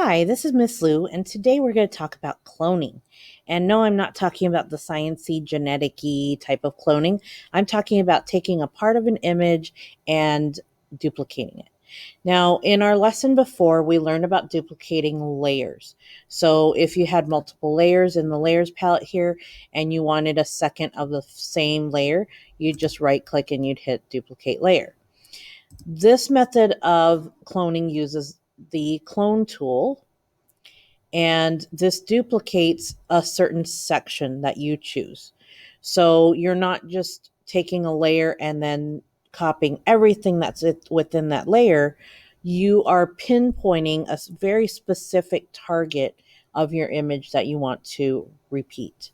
Hi, this is Miss Lou, and today we're going to talk about cloning. And no, I'm not talking about the sciencey, genetic-y type of cloning. I'm talking about taking a part of an image and duplicating it. Now, in our lesson before, we learned about duplicating layers. So if you had multiple layers in the layers palette here, and you wanted a second of the same layer, you'd just right-click and you'd hit duplicate layer. This method of cloning uses the clone tool, and this duplicates a certain section that you choose. So you're not just taking a layer and then copying everything that's within that layer. You are pinpointing a very specific target of your image that you want to repeat.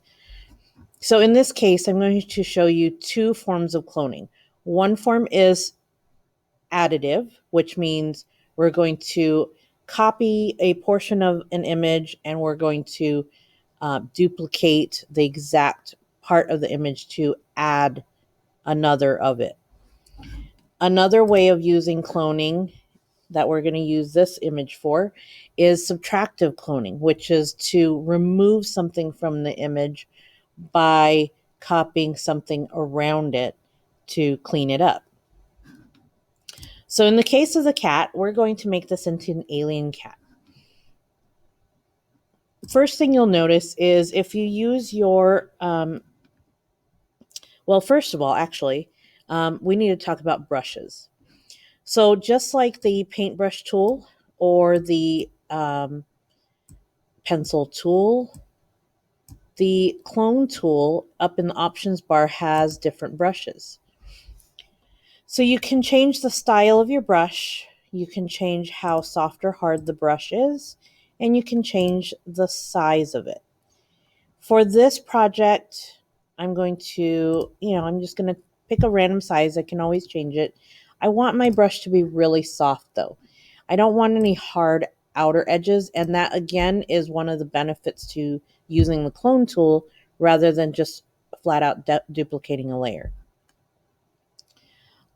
So in this case, I'm going to show you two forms of cloning. One form is additive, which means we're going to copy a portion of an image and we're going to duplicate the exact part of the image to add another of it. Another way of using cloning that we're going to use this image for is subtractive cloning, which is to remove something from the image by copying something around it to clean it up. So in the case of the cat, we're going to make this into an alien cat. First thing you'll notice is if you use your, first of all, actually, we need to talk about brushes. So just like the paintbrush tool or the pencil tool, the clone tool up in the options bar has different brushes. So you can change the style of your brush, you can change how soft or hard the brush is, and you can change the size of it. For this project, I'm just going to pick a random size. I can always change it. I want my brush to be really soft though. I don't want any hard outer edges, and that again is one of the benefits to using the clone tool rather than just flat out duplicating a layer.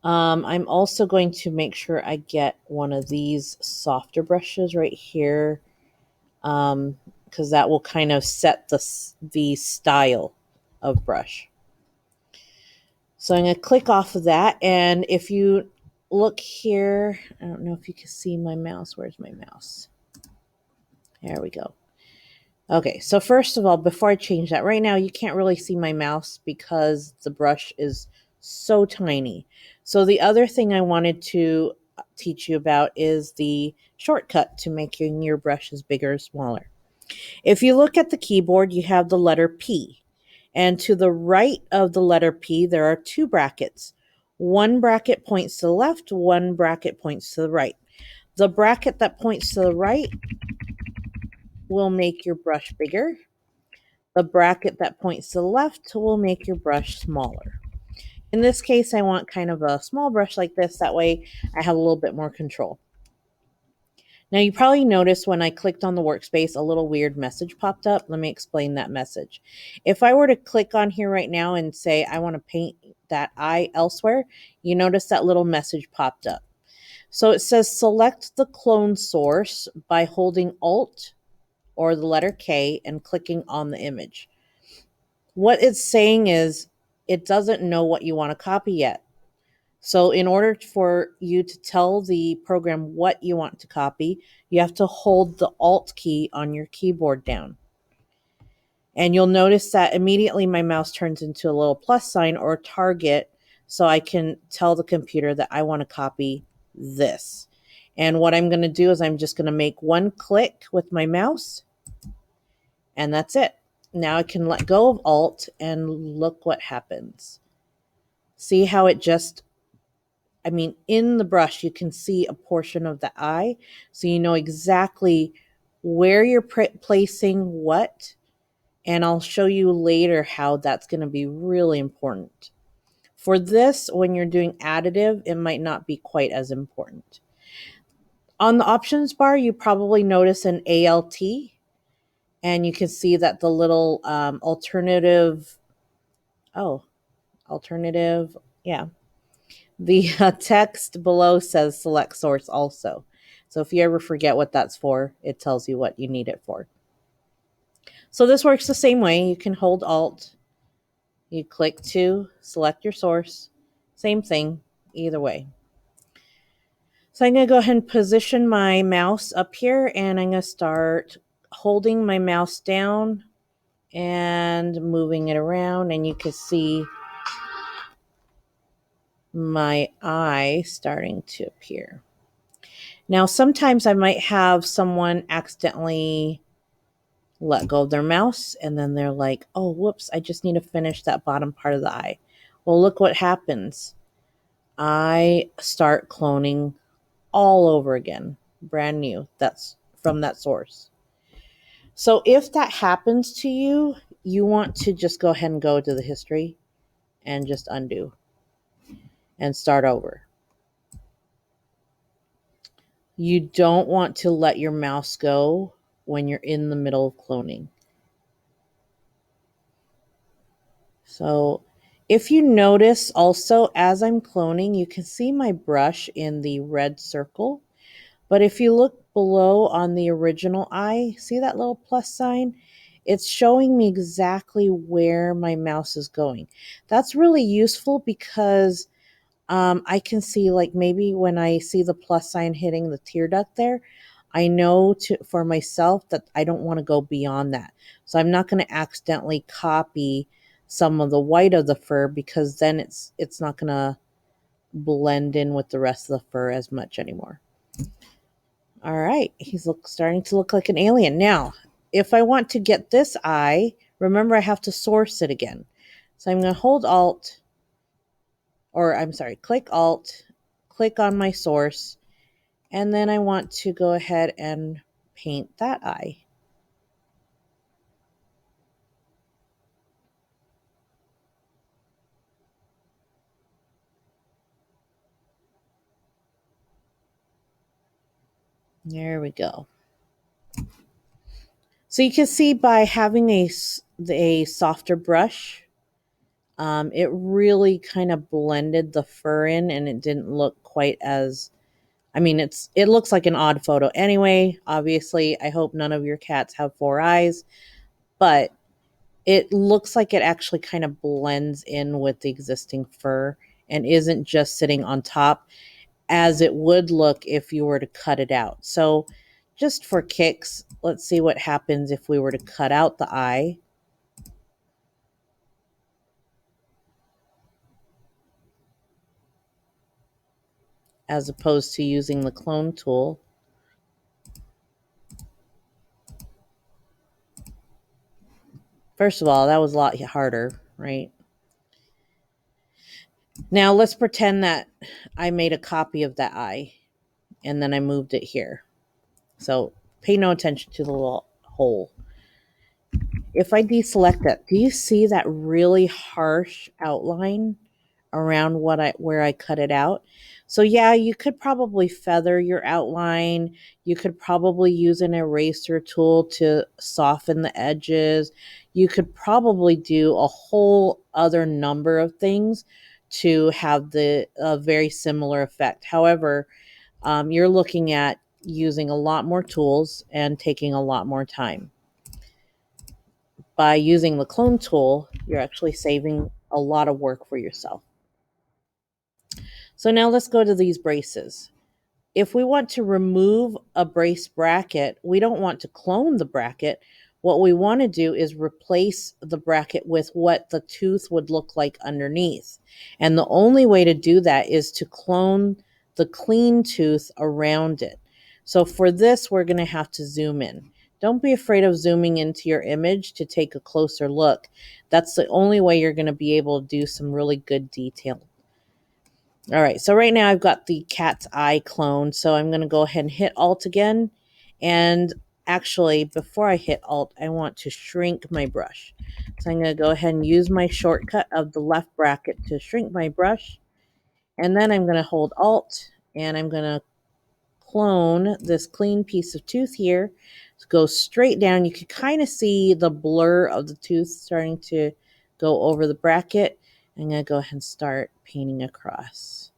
I'm also going to make sure I get one of these softer brushes right here, because that will kind of set the style of brush. So I'm going to click off of that, and if you look here, I don't know if you can see my mouse. Where's my mouse? There we go. Okay, so first of all, before I change that, right now you can't really see my mouse because the brush is so tiny. So the other thing I wanted to teach you about is the shortcut to making your brushes bigger or smaller. If you look at the keyboard, you have the letter P. And to the right of the letter P, there are two brackets. One bracket points to the left, one bracket points to the right. The bracket that points to the right will make your brush bigger. The bracket that points to the left will make your brush smaller. In this case, I want kind of a small brush like this. That way I have a little bit more control. Now, you probably noticed when I clicked on the workspace, a little weird message popped up. Let me explain that message. If I were to click on here right now and say I want to paint that eye elsewhere, you notice that little message popped up. So it says select the clone source by holding Alt or the letter K and clicking on the image. What it's saying is it doesn't know what you want to copy yet. So in order for you to tell the program what you want to copy, you have to hold the Alt key on your keyboard down. And you'll notice that immediately my mouse turns into a little plus sign or target, so I can tell the computer that I want to copy this. And what I'm going to do is I'm just going to make one click with my mouse, and that's it. Now I can let go of Alt and look what happens. See how it just, in the brush, you can see a portion of the eye. So you know exactly where you're placing what. And I'll show you later how that's going to be really important. For this, when you're doing additive, it might not be quite as important. On the options bar, you probably notice an ALT. And you can see that the little alternative, yeah. The text below says select source also. So if you ever forget what that's for, it tells you what you need it for. So this works the same way. You can hold Alt, you click to select your source. Same thing, either way. So I'm going to go ahead and position my mouse up here, and I'm going to start holding my mouse down and moving it around, and you can see my eye starting to appear. Now, sometimes I might have someone accidentally let go of their mouse, and then they're like, oh, whoops, I just need to finish that bottom part of the eye. Well, look what happens. I start cloning all over again, brand new. That's from that source. So if that happens to you, you want to just go ahead and go to the history and just undo and start over. You don't want to let your mouse go when you're in the middle of cloning. So if you notice also, as I'm cloning, you can see my brush in the red circle. But if you look below on the original eye, see that little plus sign? It's showing me exactly where my mouse is going. That's really useful because I can see, like, maybe when I see the plus sign hitting the tear duct there, I know for myself that I don't want to go beyond that. So I'm not going to accidentally copy some of the white of the fur, because then it's not going to blend in with the rest of the fur as much anymore. All right, he's starting to look like an alien. Now, if I want to get this eye, remember I have to source it again. So I'm going to hold Alt, or I'm sorry, click Alt, click on my source, and then I want to go ahead and paint that eye. There we go. So you can see by having a softer brush, it really kind of blended the fur in, and it didn't look quite as, I mean, it looks like an odd photo anyway. Obviously, I hope none of your cats have 4 eyes, but it looks like it actually kind of blends in with the existing fur and isn't just sitting on top, as it would look if you were to cut it out. So just for kicks, let's see what happens if we were to cut out the eye. As opposed to using the clone tool. First of all, that was a lot harder, right? Now let's pretend that I made a copy of that eye and then I moved it here. So pay no attention to the little hole. If I deselect that, do you see that really harsh outline around where I cut it out? So yeah, you could probably feather your outline. You could probably use an eraser tool to soften the edges. You could probably do a whole other number of things to have the very similar effect. However, you're looking at using a lot more tools and taking a lot more time. By using the clone tool, you're actually saving a lot of work for yourself. So now let's go to these braces. If we want to remove a brace bracket, we don't want to clone the bracket. What we want to do is replace the bracket with what the tooth would look like underneath. And the only way to do that is to clone the clean tooth around it. So for this, we're going to have to zoom in. Don't be afraid of zooming into your image to take a closer look. That's the only way you're going to be able to do some really good detail. All right, so right now I've got the cat's eye clone, so I'm going to go ahead and hit Alt again. And actually, before I hit Alt, I want to shrink my brush. So I'm going to go ahead and use my shortcut of the left bracket to shrink my brush. And then I'm going to hold Alt, and I'm going to clone this clean piece of tooth here. So go straight down. You can kind of see the blur of the tooth starting to go over the bracket. I'm going to go ahead and start painting across.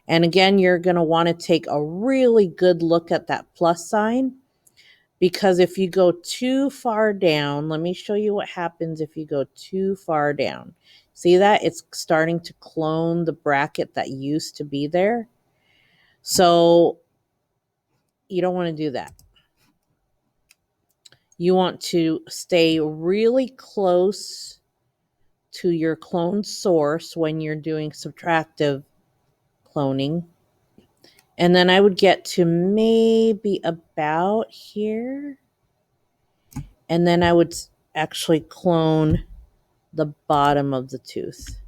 And again, you're going to want to take a really good look at that plus sign, because if you go too far down, let me show you what happens if you go too far down. See that? It's starting to clone the bracket that used to be there. So you don't want to do that. You want to stay really close to your cloned source when you're doing subtractive cloning. And then I would get to maybe about here. And then I would actually clone the bottom of the tooth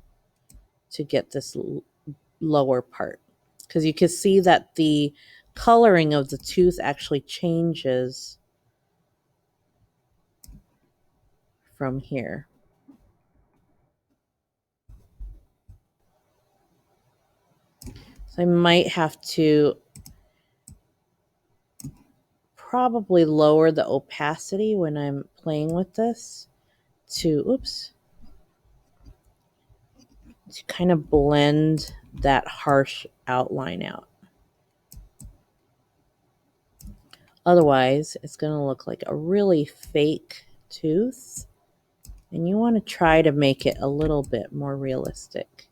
to get this lower part. Because you can see that the coloring of the tooth actually changes from here. So I might have to probably lower the opacity when I'm playing with this to kind of blend that harsh outline out. Otherwise, it's going to look like a really fake tooth, and you want to try to make it a little bit more realistic.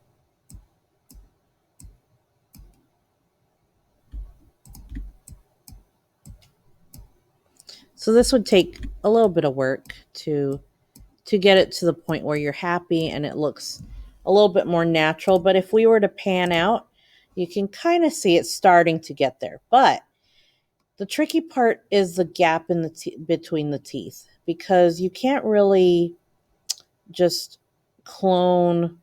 So this would take a little bit of work to get it to the point where you're happy and it looks a little bit more natural. But if we were to pan out, you can kind of see it starting to get there. But the tricky part is the gap in the between the teeth, because you can't really just clone,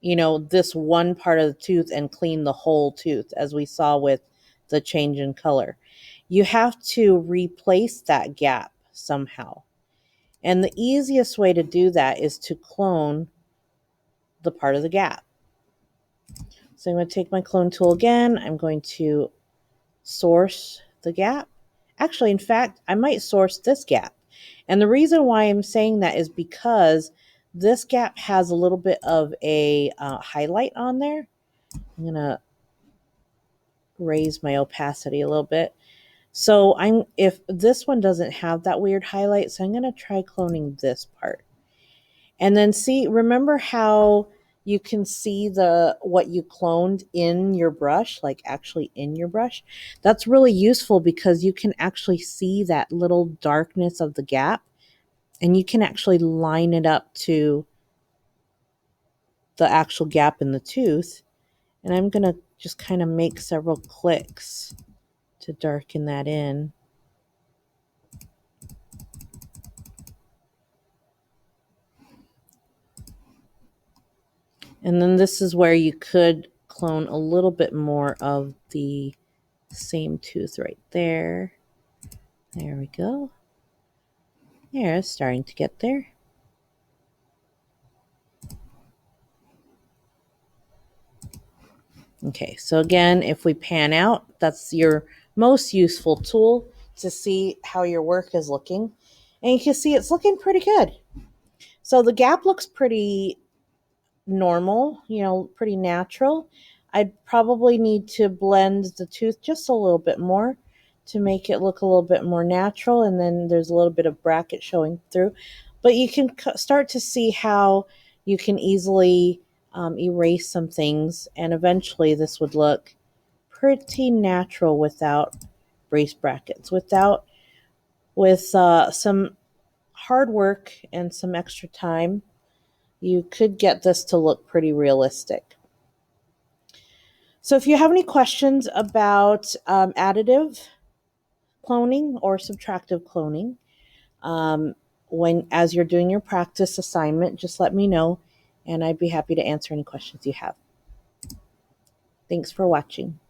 this one part of the tooth and clean the whole tooth, as we saw with the change in color. You have to replace that gap somehow. And the easiest way to do that is to clone the part of the gap. So I'm going to take my clone tool again. I'm going to source the gap. Actually, in fact, I might source this gap. And the reason why I'm saying that is because this gap has a little bit of a highlight on there. I'm going to raise my opacity a little bit. So if this one doesn't have that weird highlight, so I'm going to try cloning this part. And then remember how you can see what you cloned in your brush, like actually in your brush? That's really useful because you can actually see that little darkness of the gap, and you can actually line it up to the actual gap in the tooth. And I'm going to just kind of make several clicks to darken that in. And then this is where you could clone a little bit more of the same tooth right there. There we go. There, it's starting to get there. Okay, so again, if we pan out, that's your most useful tool to see how your work is looking. And you can see it's looking pretty good. So the gap looks pretty normal, pretty natural. I'd probably need to blend the tooth just a little bit more to make it look a little bit more natural. And then there's a little bit of bracket showing through. But you can start to see how you can easily erase some things. And eventually this would look pretty natural without brace brackets, with some hard work and some extra time. You could get this to look pretty realistic. So if you have any questions about additive cloning or subtractive cloning, as you're doing your practice assignment, just let me know, and I'd be happy to answer any questions you have. Thanks for watching.